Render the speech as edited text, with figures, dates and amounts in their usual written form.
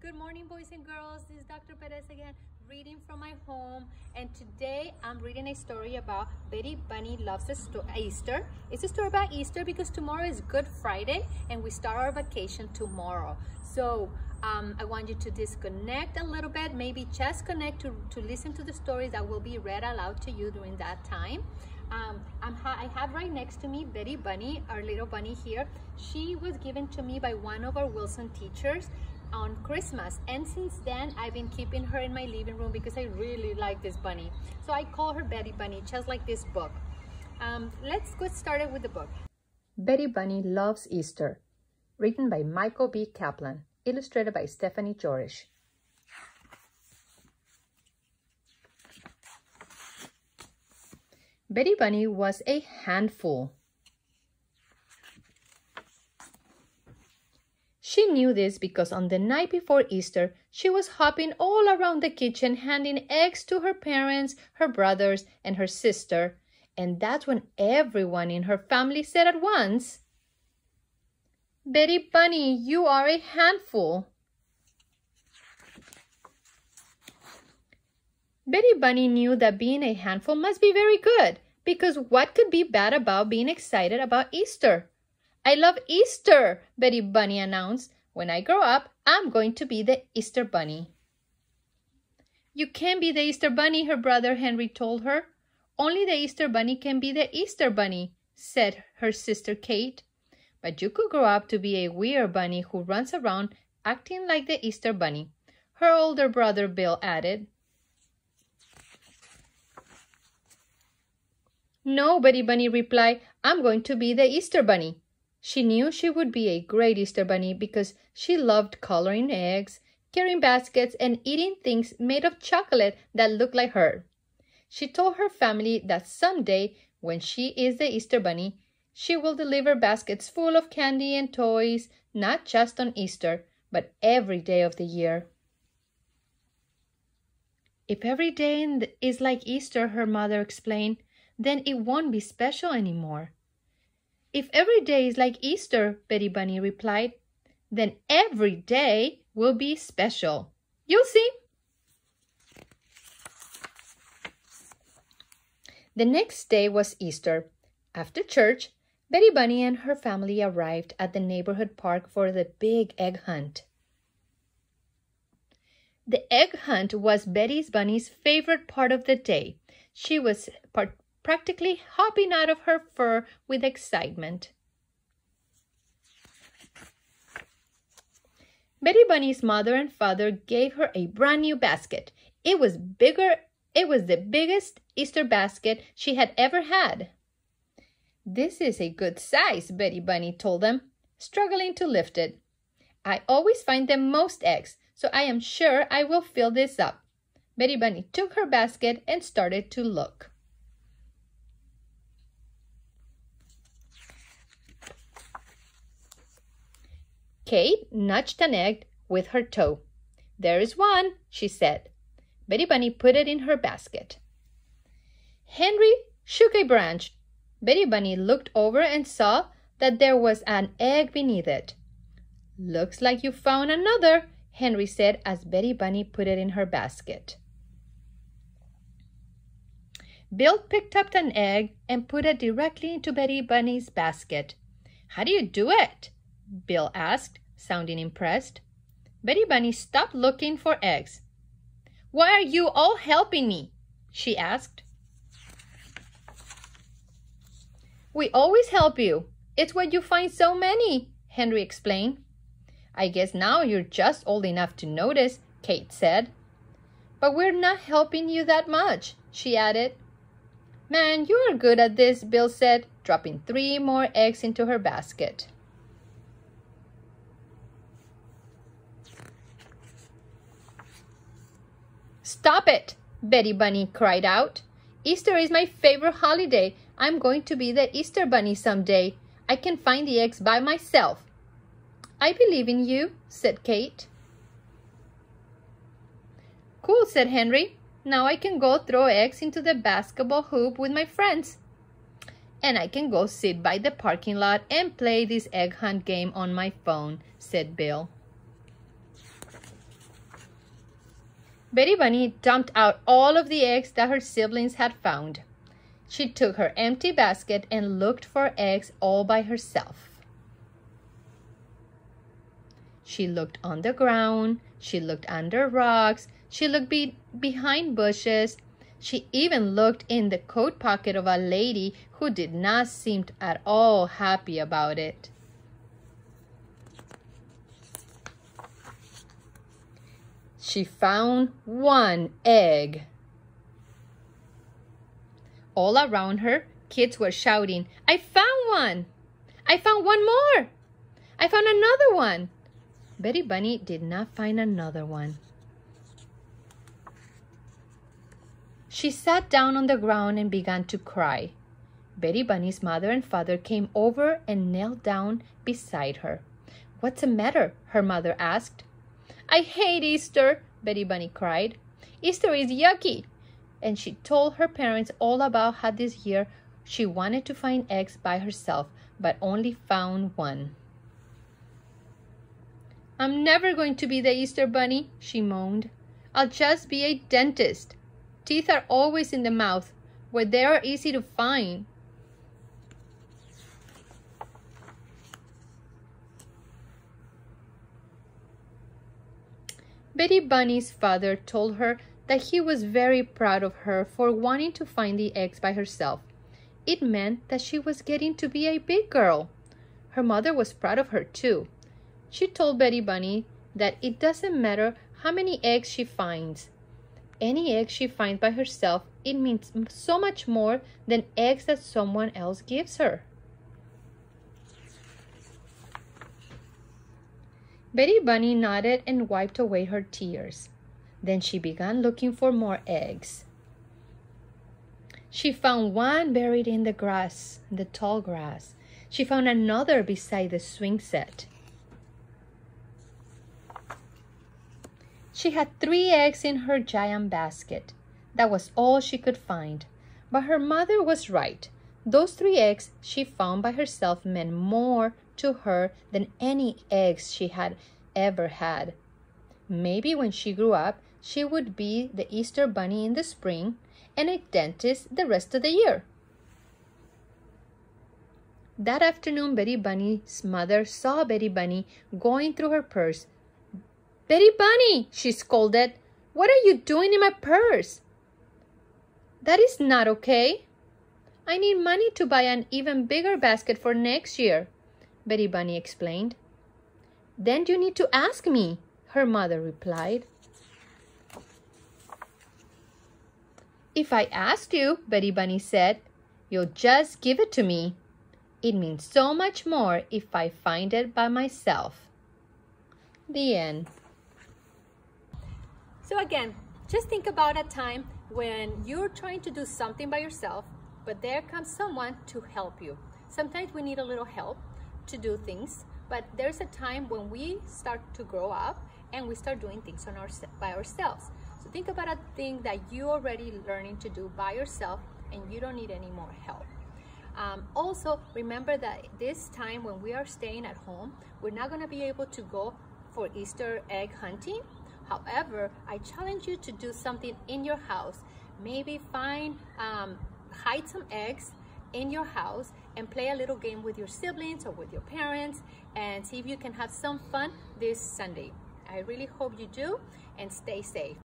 Good morning, boys and girls. This is Dr. Perez again, reading from my home. And today I'm reading a story about Betty Bunny Loves Easter. It's a story about Easter because tomorrow is Good Friday and we start our vacation tomorrow. So I want you to disconnect a little bit, maybe just connect to listen to the stories that will be read aloud to you during that time. I have right next to me Betty Bunny, our little bunny here. She was given to me by one of our Wilson teachers on Christmas, and since then I've been keeping her in my living room because I really like this bunny. So I call her Betty Bunny, just like this book. Let's get started with the book. Betty Bunny Loves Easter, written by Michael B. Kaplan, illustrated by Stephanie Jorish. Betty Bunny was a handful. She knew this because on the night before Easter, she was hopping all around the kitchen handing eggs to her parents, her brothers, and her sister. And that's when everyone in her family said at once, "Betty Bunny, you are a handful." Betty Bunny knew that being a handful must be very good, because what could be bad about being excited about Easter? "I love Easter," Betty Bunny announced. "When I grow up, I'm going to be the Easter Bunny." "You can't be the Easter Bunny," her brother Henry told her. "Only the Easter Bunny can be the Easter Bunny," said her sister Kate. "But you could grow up to be a weird bunny who runs around acting like the Easter Bunny," her older brother Bill added. "No," Betty Bunny replied, "I'm going to be the Easter Bunny." She knew she would be a great Easter Bunny because she loved coloring eggs, carrying baskets, and eating things made of chocolate that looked like her. She told her family that someday, when she is the Easter Bunny, she will deliver baskets full of candy and toys, not just on Easter, but every day of the year. "If every day is like Easter," her mother explained, "then it won't be special anymore." "If every day is like Easter," Betty Bunny replied, "then every day will be special. You'll see." The next day was Easter. After church, Betty Bunny and her family arrived at the neighborhood park for the big egg hunt. The egg hunt was Betty Bunny's favorite part of the day. She was practically hopping out of her fur with excitement. Betty Bunny's mother and father gave her a brand new basket. It was the biggest Easter basket she had ever had. "This is a good size," Betty Bunny told them, struggling to lift it. "I always find the most eggs, so I am sure I will fill this up." Betty Bunny took her basket and started to look. Kate nudged an egg with her toe. "There is one," she said. Betty Bunny put it in her basket. Henry shook a branch. Betty Bunny looked over and saw that there was an egg beneath it. "Looks like you found another," Henry said as Betty Bunny put it in her basket. Bill picked up an egg and put it directly into Betty Bunny's basket. "How do you do it?" Bill asked, sounding impressed. Betty Bunny stopped looking for eggs. "Why are you all helping me?" she asked. "We always help you. It's when you find so many," Henry explained. "I guess now you're just old enough to notice," Kate said. "But we're not helping you that much," she added. "Man, you are good at this," Bill said, dropping 3 more eggs into her basket. "Stop it!" Betty Bunny cried out. "Easter is my favorite holiday. I'm going to be the Easter Bunny someday. I can find the eggs by myself." "I believe in you," said Kate. "Cool," said Henry. "Now I can go throw eggs into the basketball hoop with my friends. And I can go sit by the parking lot and play this egg hunt game on my phone," said Bill. Betty Bunny dumped out all of the eggs that her siblings had found. She took her empty basket and looked for eggs all by herself. She looked on the ground, she looked under rocks, she looked behind bushes. She even looked in the coat pocket of a lady who did not seem at all happy about it. She found one egg. All around her, kids were shouting, "I found one! I found one more! I found another one!" Betty Bunny did not find another one. She sat down on the ground and began to cry. Betty Bunny's mother and father came over and knelt down beside her. "What's the matter?" her mother asked. "I hate Easter," Betty Bunny cried. "Easter is yucky." And she told her parents all about how this year she wanted to find eggs by herself, but only found one. "I'm never going to be the Easter Bunny," she moaned. "I'll just be a dentist. Teeth are always in the mouth, where they are easy to find." Betty Bunny's father told her that he was very proud of her for wanting to find the eggs by herself. It meant that she was getting to be a big girl. Her mother was proud of her too. She told Betty Bunny that it doesn't matter how many eggs she finds. Any egg she finds by herself, it means so much more than eggs that someone else gives her. Betty Bunny nodded and wiped away her tears. Then she began looking for more eggs. She found one buried in the grass, the tall grass. She found another beside the swing set. She had 3 eggs in her giant basket. That was all she could find. But her mother was right. Those 3 eggs she found by herself meant more to her than any eggs she had ever had. Maybe when she grew up, she would be the Easter Bunny in the spring and a dentist the rest of the year. That afternoon, Betty Bunny's mother saw Betty Bunny going through her purse. "Betty Bunny," she scolded, "what are you doing in my purse?" "That is not okay. I need money to buy an even bigger basket for next year," Betty Bunny explained. "Then you need to ask me," her mother replied. "If I asked you," Betty Bunny said, "you'll just give it to me. It means so much more if I find it by myself." The end. So again, just think about a time when you're trying to do something by yourself, but there comes someone to help you. Sometimes we need a little help to do things, but there's a time when we start to grow up and we start doing things by ourselves. So think about a thing that you're already learning to do by yourself and you don't need any more help. Also, remember that this time when we are staying at home, we're not going to be able to go for Easter egg hunting. However, I challenge you to do something in your house. Maybe hide some eggs in your house and play a little game with your siblings or with your parents and see if you can have some fun this Sunday. I really hope you do, and stay safe.